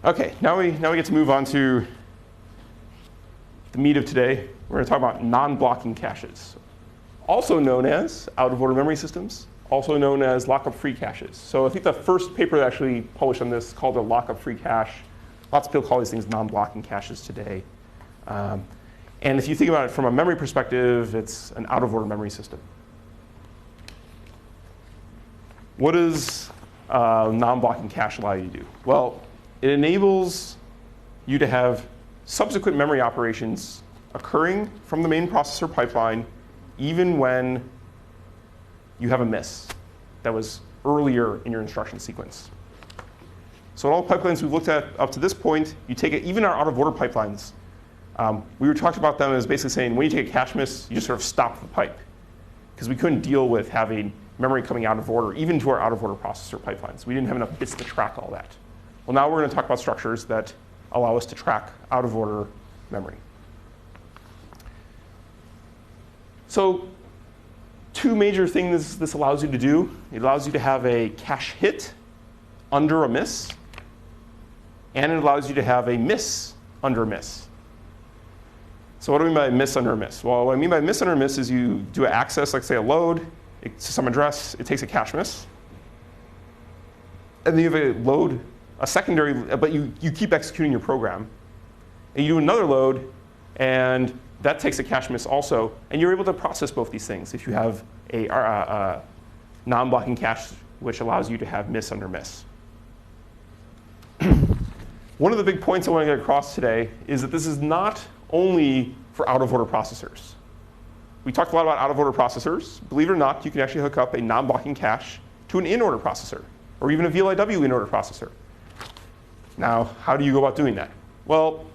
OK, now we get to move on to the meat of today. We're going to talk about non-blocking caches, also known as out-of-order memory systems, also known as lockup-free caches. So I think the first paper that actually published on this called a lockup-free cache. Lots of people call these things non-blocking caches today. And if you think about it from a memory perspective, it's an out-of-order memory system. What does non-blocking cache allow you to do? Well, it enables you to have subsequent memory operations occurring from the main processor pipeline, even when you have a miss that was earlier in your instruction sequence. So in all pipelines we've looked at up to this point, you take it, even our out-of-order pipelines, we were talking about them as basically saying when you take a cache miss, you just sort of stop the pipe. Because we couldn't deal with having memory coming out of order, even to our out-of-order processor pipelines. We didn't have enough bits to track all that. Well, now we're going to talk about structures that allow us to track out-of-order memory. So two major things this allows you to do. It allows you to have a cache hit under a miss, and it allows you to have a miss under a miss. So what do I mean by miss under a miss? Well, what I mean by miss under a miss is you do an access, like say a load to some address, it takes a cache miss. And then you have a load, a secondary, but you keep executing your program. And you do another load, and that takes a cache miss also. And you're able to process both these things if you have a non-blocking cache, which allows you to have miss under miss. One of the big points I want to get across today is that this is not only for out-of-order processors. We talked a lot about out-of-order processors. Believe it or not, you can actually hook up a non-blocking cache to an in-order processor, or even a VLIW in-order processor. Now, how do you go about doing that? Well,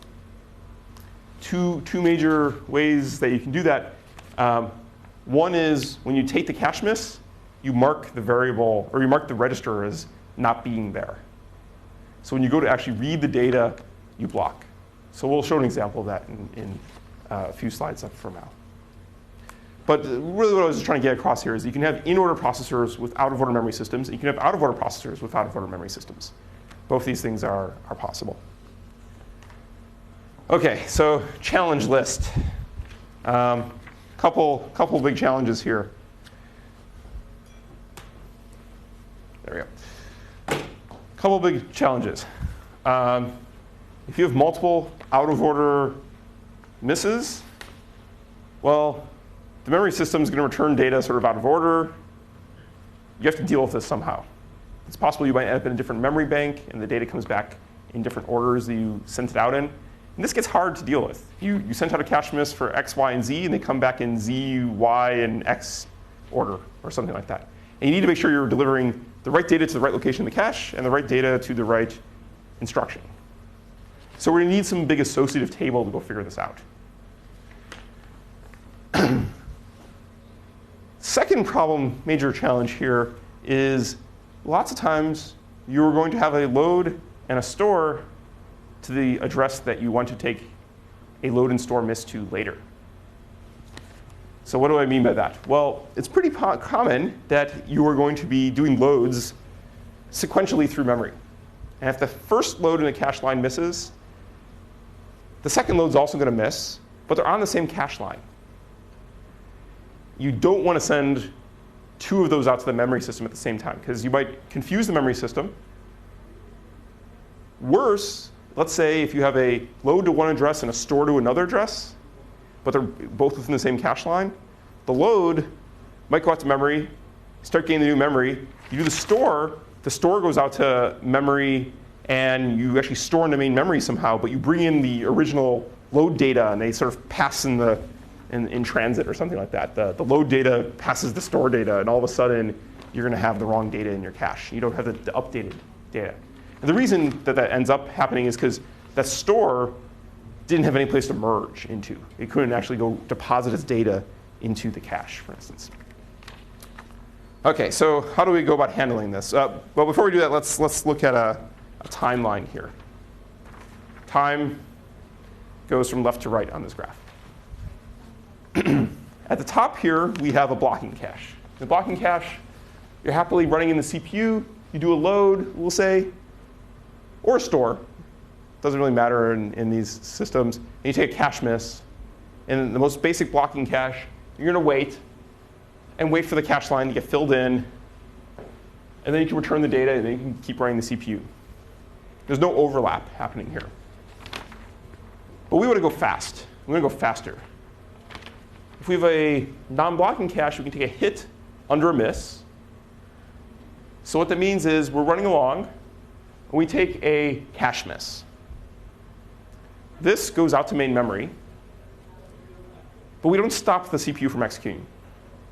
two major ways that you can do that. One is when you take the cache miss, you mark the variable, or you mark the register as not being there. So when you go to actually read the data, you block. So we'll show an example of that in a few slides up from now. But really what I was just trying to get across here is you can have in-order processors with out-of-order memory systems. And you can have out-of-order processors with out-of-order memory systems. Both these things are possible. OK, so challenge list. Couple big challenges here. There we go. Couple big challenges. If you have multiple out-of-order misses, well, the memory system is going to return data sort of out of order. You have to deal with this somehow. It's possible you might end up in a different memory bank, and the data comes back in different orders that you sent it out in. And this gets hard to deal with. You sent out a cache miss for X, Y, and Z, and they come back in Z, Y, and X order, or something like that. And you need to make sure you're delivering the right data to the right location in the cache, and the right data to the right instruction. So we're going to need some big associative table to go figure this out. Second problem, major challenge here, is lots of times you're going to have a load and a store to the address that you want to take a load and store miss to later. So what do I mean by that? Well, it's pretty common that you are going to be doing loads sequentially through memory. And if the first load in the cache line misses, the second load is also going to miss, but they're on the same cache line. You don't want to send two of those out to the memory system at the same time, because you might confuse the memory system. Worse, let's say if you have a load to one address and a store to another address, but they're both within the same cache line, the load might go out to memory, start getting the new memory. You do the store goes out to memory, and you actually store in the main memory somehow, but you bring in the original load data, and they sort of pass in transit or something like that. The load data passes the store data, and all of a sudden, you're going to have the wrong data in your cache. You don't have the updated data. And the reason that ends up happening is because that store didn't have any place to merge into. It couldn't actually go deposit its data into the cache, for instance. OK, so how do we go about handling this? Well, before we do that, let's look at a timeline here. Time goes from left to right on this graph. At the top here, we have a blocking cache. The blocking cache, you're happily running in the CPU. You do a load, we'll say, or a store. Doesn't really matter in these systems. And you take a cache miss. In the most basic blocking cache, you're going to wait and wait for the cache line to get filled in. And then you can return the data, and then you can keep running the CPU. There's no overlap happening here. But we want to go fast. We want to go faster. If we have a non-blocking cache, we can take a hit under a miss. So what that means is we're running along, and we take a cache miss. This goes out to main memory. But we don't stop the CPU from executing.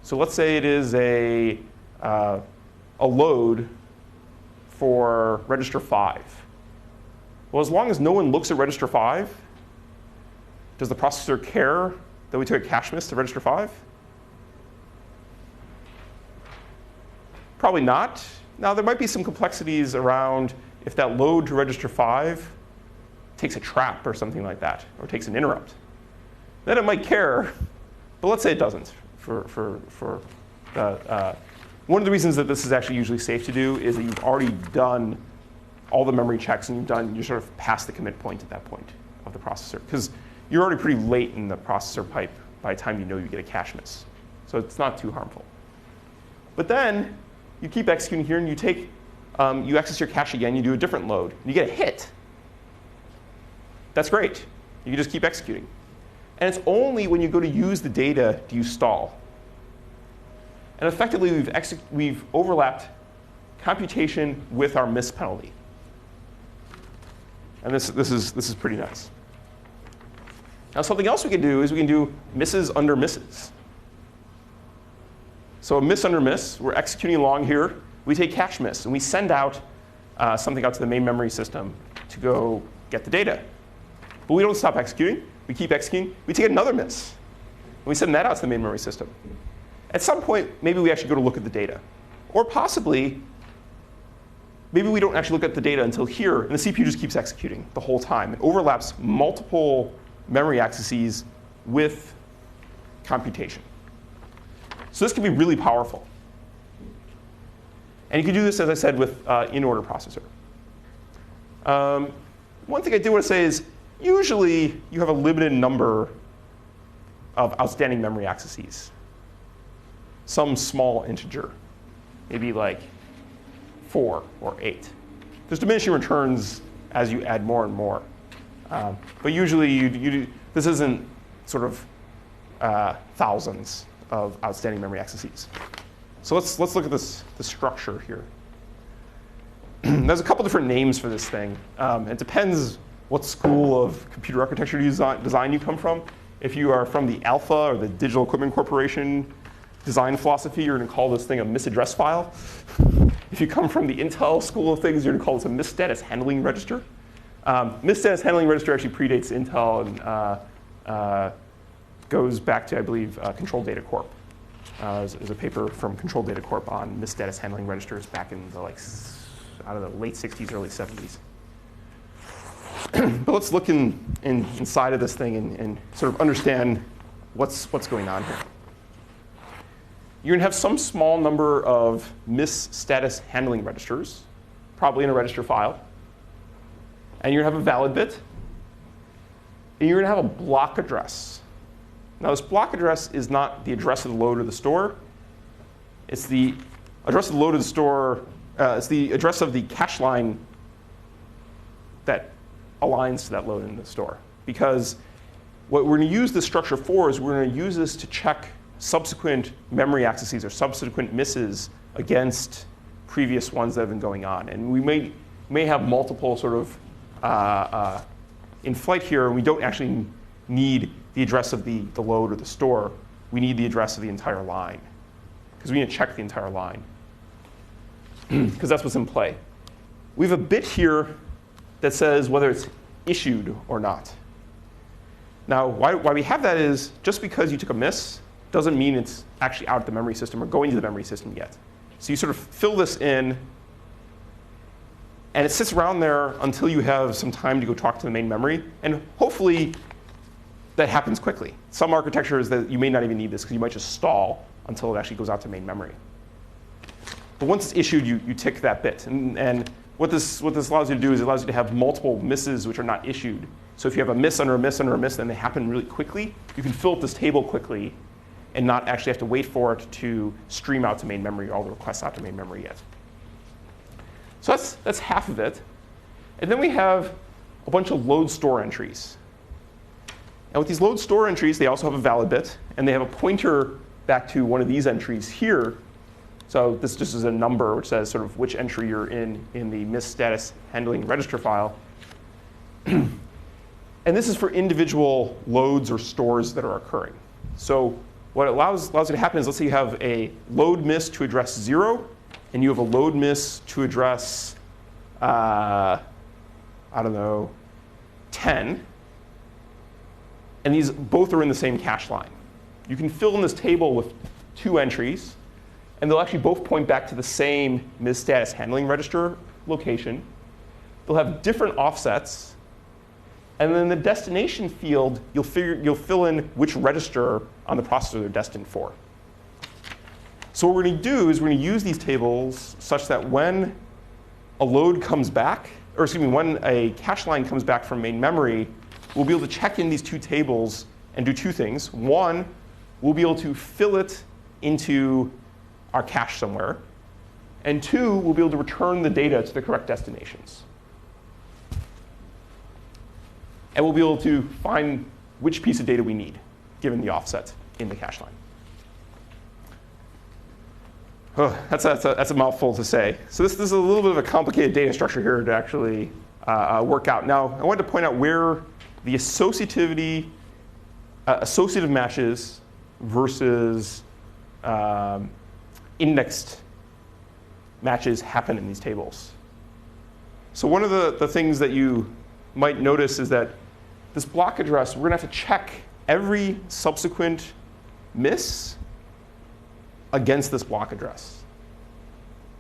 So let's say it is a load for register 5. Well, as long as no one looks at register 5, does the processor care that we took a cache miss to register 5? Probably not. Now, there might be some complexities around if that load to register 5 takes a trap or something like that, or takes an interrupt. Then it might care, but let's say it doesn't. One of the reasons that this is actually usually safe to do is that you've already done all the memory checks, and you're sort of past the commit point at that point of the processor. Because you're already pretty late in the processor pipe by the time you know you get a cache miss. So it's not too harmful. But then you keep executing here, and you access your cache again, you do a different load, and you get a hit. That's great. You can just keep executing. And it's only when you go to use the data do you stall. And effectively, we've overlapped computation with our miss penalty. And this is pretty nice. Now, something else we can do is we can do misses under misses. So a miss under miss, we're executing along here. We take cache miss, and we send out something out to the main memory system to go get the data. But we don't stop executing. We keep executing. We take another miss, and we send that out to the main memory system. At some point, maybe we actually go to look at the data. Or possibly, maybe we don't actually look at the data until here, and the CPU just keeps executing the whole time. It overlaps multiple memory accesses with computation. So this can be really powerful. And you can do this, as I said, with in-order processor. One thing I do want to say is, usually you have a limited number of outstanding memory accesses. Some small integer, maybe like 4 or 8. There's diminishing returns as you add more and more. But usually, this isn't sort of thousands of outstanding memory accesses. So let's look at the structure here. There's a couple different names for this thing. It depends what school of computer architecture design you come from. If you are from the Alpha or the Digital Equipment Corporation design philosophy, you're going to call this thing a misaddress file. If you come from the Intel school of things, you're going to call this a misstatus handling register. Misstatus handling register actually predates Intel and goes back to, I believe, Control Data Corp. There's a paper from Control Data Corp on misstatus handling registers back in the late 60s, early 70s. But let's look inside of this thing and sort of understand what's going on here. You're going to have some small number of misstatus handling registers, probably in a register file. And you're going to have a valid bit. And you're going to have a block address. Now, this block address is not the address of the load or the store. It's the address of the load of the store. It's the address of the cache line that aligns to that load in the store. Because what we're going to use this structure for is we're going to use this to check subsequent memory accesses or subsequent misses against previous ones that have been going on. And we may have multiple sort of in flight here, and we don't actually need the address of the load or the store. We need the address of the entire line, because we need to check the entire line, because that's what's in play. We have a bit here that says whether it's issued or not. Now, why we have that is just because you took a miss doesn't mean it's actually out of the memory system or going to the memory system yet. So you sort of fill this in, and it sits around there until you have some time to go talk to the main memory. And hopefully, that happens quickly. Some architectures that you may not even need this because you might just stall until it actually goes out to main memory. But once it's issued, you tick that bit. And what this allows you to do is it allows you to have multiple misses which are not issued. So if you have a miss under a miss under a miss, then they happen really quickly, you can fill up this table quickly and not actually have to wait for it to stream out to main memory or all the requests out to main memory yet. So that's half of it. And then we have a bunch of load store entries. And with these load store entries, they also have a valid bit, and they have a pointer back to one of these entries here. So this just is a number which says sort of which entry you're in the miss status handling register file. And this is for individual loads or stores that are occurring. So what it allows you to happen is, let's say you have a load miss to address 0, and you have a load miss to address, I don't know, 10. And these both are in the same cache line. You can fill in this table with 2 entries, and they'll actually both point back to the same miss status handling register location. They'll have different offsets. And then in the destination field, you'll fill in which register on the processor they're destined for. So what we're going to do is we're going to use these tables such that when a load comes back, or excuse me, when a cache line comes back from main memory, we'll be able to check in these 2 tables and do 2 things. One, we'll be able to fill it into our cache somewhere. And 2, we'll be able to return the data to the correct destinations. And we'll be able to find which piece of data we need, given the offset in the cache line. Oh, that's a mouthful to say. So this is a little bit of a complicated data structure here to actually work out. Now, I wanted to point out where the associative matches versus indexed matches happen in these tables. So one of the things that you might notice is that this block address, we're going to have to check every subsequent miss against this block address.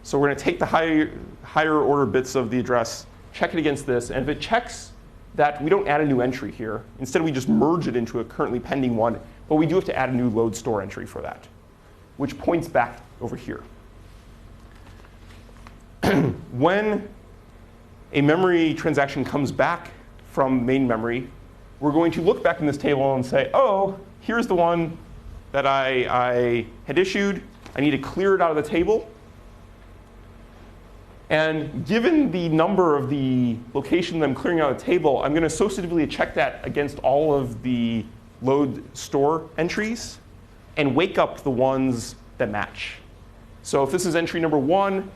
So we're going to take the higher order bits of the address, check it against this, and if it checks that, we don't add a new entry here. Instead, we just merge it into a currently pending one, but we do have to add a new load store entry for that, which points back over here. When a memory transaction comes back from main memory, we're going to look back in this table and say, oh, here's the one that I had issued. I need to clear it out of the table. And given the number of the location that I'm clearing out of the table, I'm going to associatively check that against all of the load store entries and wake up the ones that match. So if this is entry number 1,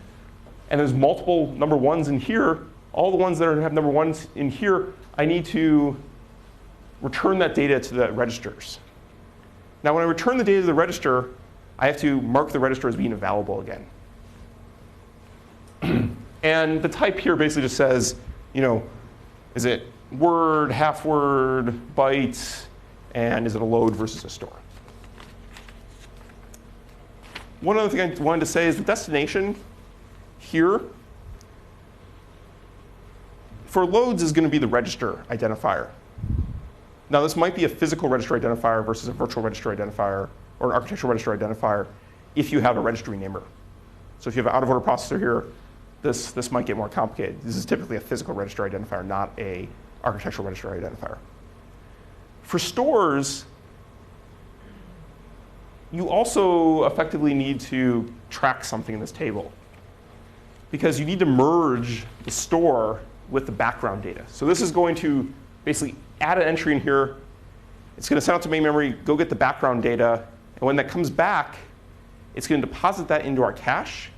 and there's multiple number 1s in here, all the ones that have number 1s in here, I need to return that data to the registers. Now, when I return the data to the register, I have to mark the register as being available again. And the type here basically just says, is it word, half word, byte, and is it a load versus a store? One other thing I wanted to say is the destination here for loads is going to be the register identifier. Now, this might be a physical register identifier versus a virtual register identifier or an architectural register identifier if you have a registry namer. So if you have an out-of-order processor here, this might get more complicated. This is typically a physical register identifier, not an architectural register identifier. For stores, you also effectively need to track something in this table, because you need to merge the store with the background data. So this is going to basically add an entry in here. It's going to send out to main memory, go get the background data. And when that comes back, it's going to deposit that into our cache.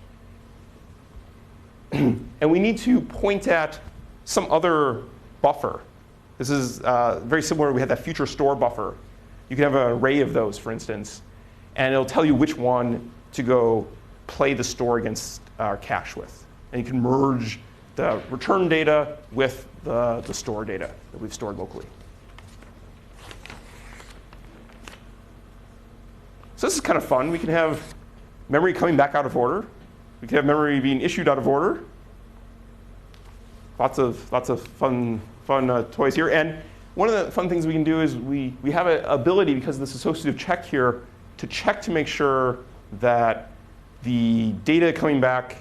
And we need to point at some other buffer. This is very similar. We had that future store buffer. You can have an array of those, for instance. And it'll tell you which one to go play the store against our cache with. And you can merge the return data with the store data that we've stored locally. So this is kind of fun. We can have memory coming back out of order. We can have memory being issued out of order. Lots of fun toys here. And one of the fun things we can do is we have an ability, because of this associative check here, to check to make sure that the data coming back,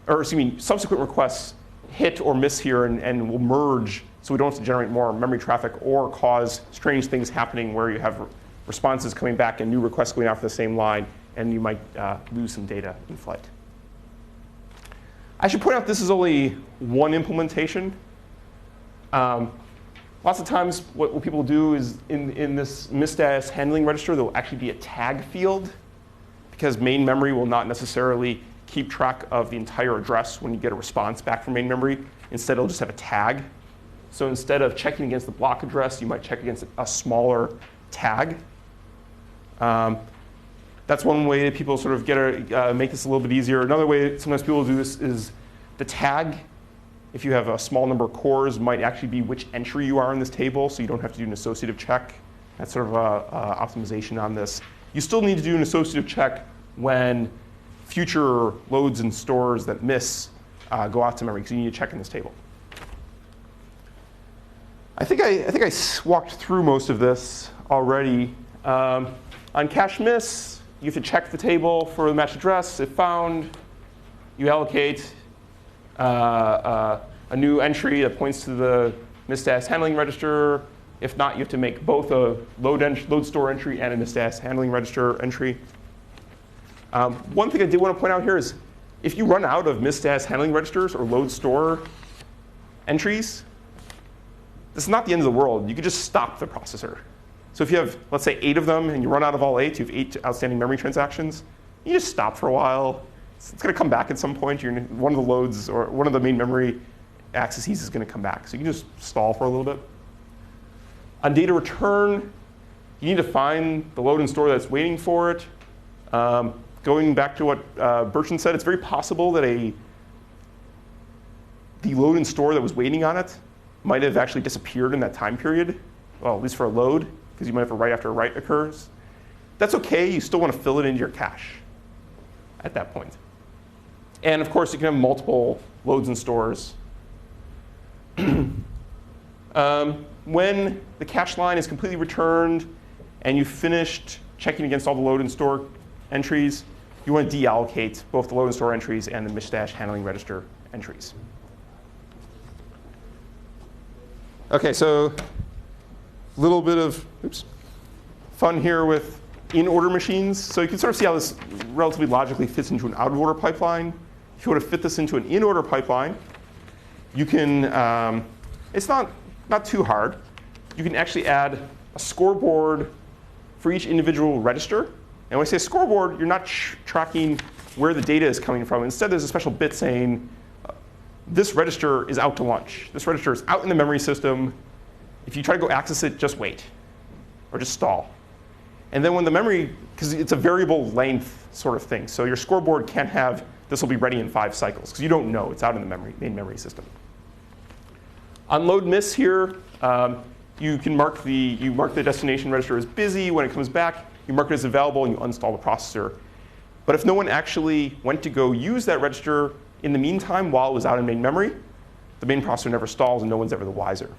or excuse me, subsequent requests hit or miss here and will merge, so we don't have to generate more memory traffic or cause strange things happening where you have responses coming back and new requests going out for the same line, and you might lose some data in flight. I should point out this is only one implementation. Lots of times what people do is in this misstatus handling register, there will actually be a tag field, because main memory will not necessarily keep track of the entire address when you get a response back from main memory. Instead, it'll just have a tag. So instead of checking against the block address, you might check against a smaller tag. That's one way that people sort of make this a little bit easier. Another way sometimes people do this is the tag, if you have a small number of cores, might actually be which entry you are in this table, so you don't have to do an associative check. That's sort of a optimization on this. You still need to do an associative check when future loads and stores that miss go out to memory, because you need to check in this table. I think I walked through most of this already. On cache miss, you have to check the table for the matched address. If found, you allocate a new entry that points to the misstatus handling register. If not, you have to make both a load store entry and a misstatus handling register entry. One thing I did want to point out here is if you run out of misstatus handling registers or load store entries, this is not the end of the world. You could just stop the processor. So if you have, let's say, 8 of them, and you run out of all 8, you have 8 outstanding memory transactions, you just stop for a while. It's going to come back at some point. One of the loads or one of the main memory accesses is going to come back. So you can just stall for a little bit. On data return, you need to find the load and store that's waiting for it. Going back to what Bertrand said, it's very possible that the load and store that was waiting on it might have actually disappeared in that time period, well, at least for a load, because you might have a write after a write occurs. That's OK. You still want to fill it into your cache at that point. And of course, you can have multiple loads and stores. When the cache line is completely returned and you've finished checking against all the load and store entries, you want to deallocate both the load and store entries and the misstatus handling register entries. OK, so a little bit of fun here with in-order machines. So you can sort of see how this relatively logically fits into an out-of-order pipeline. If you want to fit this into an in-order pipeline, you can, it's not too hard. You can actually add a scoreboard for each individual register. And when I say scoreboard, you're not tracking where the data is coming from. Instead, there's a special bit saying, this register is out to lunch. This register is out in the memory system. If you try to go access it, just wait, or just stall. And then when the memory, because it's a variable length sort of thing, so your scoreboard can't have, this will be ready in 5 cycles, because you don't know. It's out in the main memory system. On load miss here, you can mark the destination register as busy. When it comes back, you mark it as available, and you uninstall the processor. But if no one actually went to go use that register in the meantime while it was out in main memory, the main processor never stalls, and no one's ever the wiser.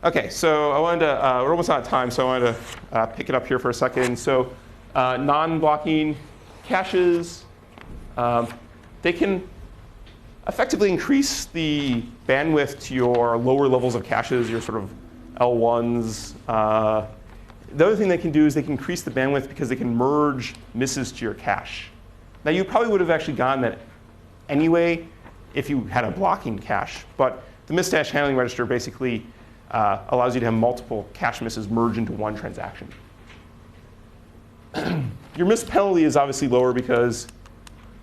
OK, so I wanted to, we're almost out of time, so I wanted to pick it up here for a second. So non-blocking caches, they can effectively increase the bandwidth to your lower levels of caches, your sort of L1s. The other thing they can do is they can increase the bandwidth because they can merge misses to your cache. Now, you probably would have actually gotten that anyway if you had a blocking cache. But the misstatus handling register basically allows you to have multiple cache misses merge into one transaction. Your miss penalty is obviously lower because,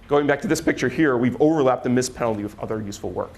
going back to this picture here, we've overlapped the miss penalty with other useful work.